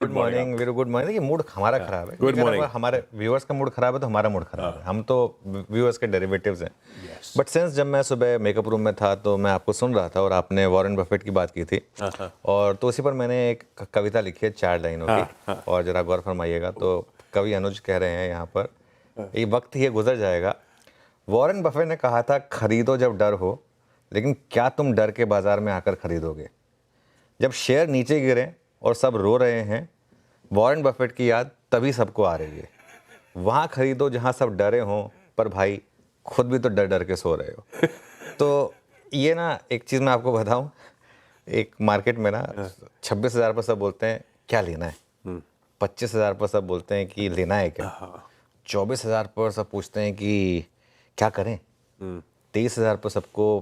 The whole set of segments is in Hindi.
Good morning, very good morning. देखिए मूड हमारा खराब है। Good morning. अगर हमारे व्यूअर्स का मूड खराब है तो हमारा मूड खराब है। हम तो व्यूअर्स के डेरिवेटिव्स हैं। Yes. बट सिंस जब मैं सुबह मेकअप रूम में था तो मैं आपको सुन रहा था और आपने वॉरेन बफेट की बात की थी और तो उसी पर मैंने एक कविता लिखी है 4 लाइनों की और जरा गौर फरमाइएगा। तो कवि अनुज कह रहे हैं यहाँ पर, ये वक्त ये गुजर जाएगा। वॉरेन बफेट ने कहा था खरीदो जब डर हो, लेकिन क्या तुम डर के बाजार में आकर खरीदोगे? जब शेयर नीचे गिरे और सब रो रहे हैं, वॉरेन बफेट की याद तभी सबको आ रही है। वहाँ खरीदो जहाँ सब डरे हों, पर भाई खुद भी तो डर डर के सो रहे हो। तो ये ना एक चीज़ मैं आपको बताऊं, एक मार्केट में ना 26,000 पर सब बोलते हैं क्या लेना है, 25,000 पर सब बोलते हैं कि लेना है क्या, 24,000 पर सब पूछते हैं कि क्या करें, 23,000 पर सबको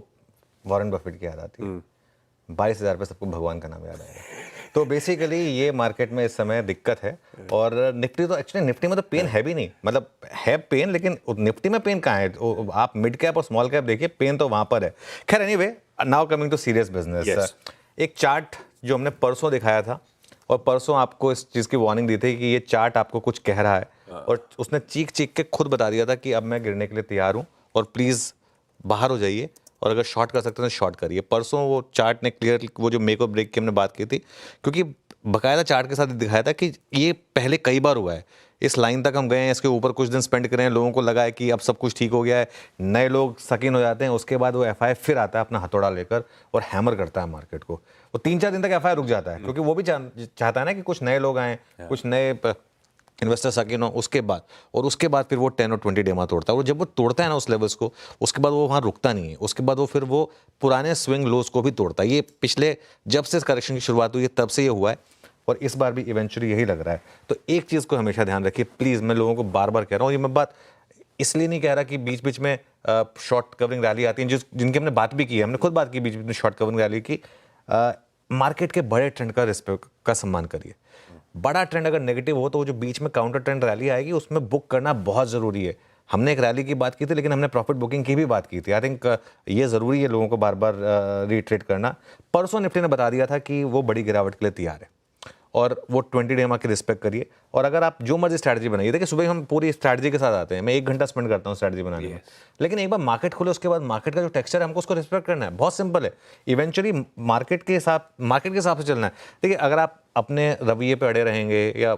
वॉरेन बफेट की याद आती है, 22,000 पे सबको भगवान का नाम याद आएगा। तो बेसिकली ये मार्केट में इस समय दिक्कत है। और निफ्टी तो एक्चुअली निफ्टी में तो पेन है भी नहीं, मतलब है पेन, लेकिन निफ्टी में पेन कहाँ है? आप मिड कैप और स्मॉल कैप देखिए, पेन तो वहाँ पर है। खैर anyway, now coming to serious business. एक चार्ट जो हमने परसों दिखाया था और परसों आपको इस चीज़ की वार्निंग दी थी कि ये चार्ट आपको कुछ कह रहा है और उसने चीख चीख के खुद बता दिया था कि अब मैं गिरने के लिए तैयार हूँ और प्लीज़ बाहर हो जाइए और अगर शॉर्ट कर सकते हैं तो शॉर्ट करिए। परसों वो चार्ट ने क्लियर, वो जो मेक और ब्रेक की हमने बात की थी, क्योंकि बकायदा चार्ट के साथ दिखाया था कि ये पहले कई बार हुआ है, इस लाइन तक हम गए हैं, इसके ऊपर कुछ दिन स्पेंड करें, लोगों को लगा है कि अब सब कुछ ठीक हो गया है, नए लोग सकीन हो जाते हैं, उसके बाद वो एफआई फिर आता है अपना हथौड़ा लेकर और हैमर करता है मार्केट को। वो 3-4 दिन तक एफआई रुक जाता है क्योंकि वो भी चाहता है ना कि कुछ नए लोग आए, कुछ नए इन्वेस्टर सकीन हो, उसके बाद फिर वो 10 और 20 डेमा तोड़ता है। और जब वो तोड़ता है ना उस लेवल्स को, उसके बाद वो वहाँ रुकता नहीं है, उसके बाद वो फिर वो पुराने स्विंग लोज को भी तोड़ता है। ये पिछले जब से इस करेक्शन की शुरुआत हुई है तब से ये हुआ है और इस बार भी इवेंचुअली यही लग रहा है। तो एक चीज़ को हमेशा ध्यान रखिए प्लीज़, मैं लोगों को बार बार कह रहा हूँ, ये मैं बात इसलिए नहीं कह रहा कि बीच बीच में शॉर्ट कवरिंग रैली आती है, जिनकी हमने बात भी की है, हमने खुद बात की बीच बीच में शॉर्ट कवरिंग रैली की। मार्केट के बड़े ट्रेंड का रिस्पेक्ट का सम्मान करिए। बड़ा ट्रेंड अगर नेगेटिव हो तो वो जो बीच में काउंटर ट्रेंड रैली आएगी उसमें बुक करना बहुत ज़रूरी है। हमने एक रैली की बात की थी लेकिन हमने प्रॉफिट बुकिंग की भी बात की थी। आई थिंक ये ज़रूरी है लोगों को बार बार रिट्रेट करना। परसों निफ्टी ने बता दिया था कि वो बड़ी गिरावट के लिए तैयार है और वो 20 डेमा की रिस्पेक्ट करिए। और अगर आप जो मर्जी स्ट्रैटेजी बनाइए, देखिए सुबह हम पूरी स्ट्रैटेजी के साथ आते हैं, मैं 1 घंटा स्पेंड करता हूँ स्ट्रैटेजी बनाने में, लेकिन एक बार मार्केट खुले उसके बाद मार्केट का जो टेक्सचर है हमको उसको रिस्पेक्ट करना है। बहुत सिंपल है, इवेंचुअली मार्केट के हिसाब से चलना है। देखिए अगर आप अपने रवैये पे अड़े रहेंगे या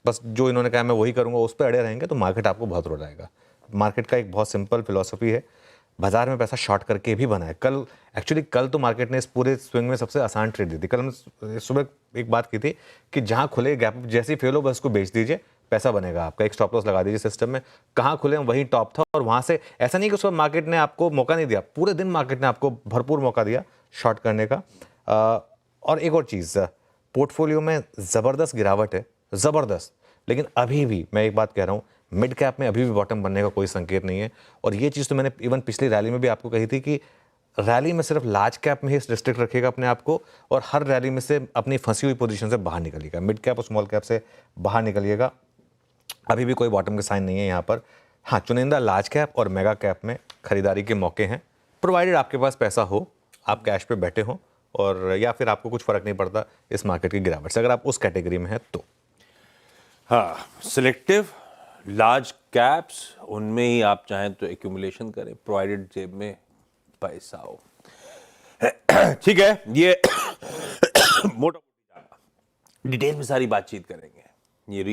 बस जो इन्होंने कहा मैं वही करूँगा उस पर अड़े रहेंगे तो मार्केट आपको बहुत रुलाएगा। मार्केट का एक बहुत सिंपल फिलॉसफी है, बाजार में पैसा शॉर्ट करके भी बनाए। कल तो मार्केट ने इस पूरे स्विंग में सबसे आसान ट्रेड दी थी। कल हमने सुबह एक बात की थी कि जहां खुले गैप जैसे ही फेल हो बस उसको बेच दीजिए, पैसा बनेगा आपका। एक स्टॉप लॉस लगा दीजिए सिस्टम में, कहाँ खुले वहीं टॉप था और वहां से ऐसा नहीं कि उसको मार्केट ने आपको मौका नहीं दिया, पूरे दिन मार्केट ने आपको भरपूर मौका दिया शॉर्ट करने का। और एक और चीज़, पोर्टफोलियो में ज़बरदस्त गिरावट है, ज़बरदस्त, लेकिन अभी भी मैं एक बात कह रहा हूँ, मिड कैप में अभी भी बॉटम बनने का कोई संकेत नहीं है। और ये चीज़ तो मैंने इवन पिछली रैली में भी आपको कही थी कि रैली में सिर्फ लार्ज कैप में ही रिस्ट्रिक्ट रखिएगा अपने आप को और हर रैली में से अपनी फंसी हुई पोजीशन से बाहर निकलिएगा, मिड कैप और स्मॉल कैप से बाहर निकलिएगा। अभी भी कोई बॉटम के साइन नहीं है यहाँ पर। हाँ, चुनिंदा लार्ज कैप और मेगा कैप में खरीदारी के मौके हैं, प्रोवाइडेड आपके पास पैसा हो, आप कैश पे बैठे हो और या फिर आपको कुछ फर्क नहीं पड़ता इस मार्केट की गिरावट से, अगर आप उस कैटेगरी में हैं तो। हाँ, सिलेक्टिव लार्ज कैप्स, उनमें ही आप चाहें तो एक्यूमुलेशन करें, प्रोवाइडेड जेब में पैसा हो। ठीक है, ये मोटा डिटेल में सारी बातचीत करेंगे। ये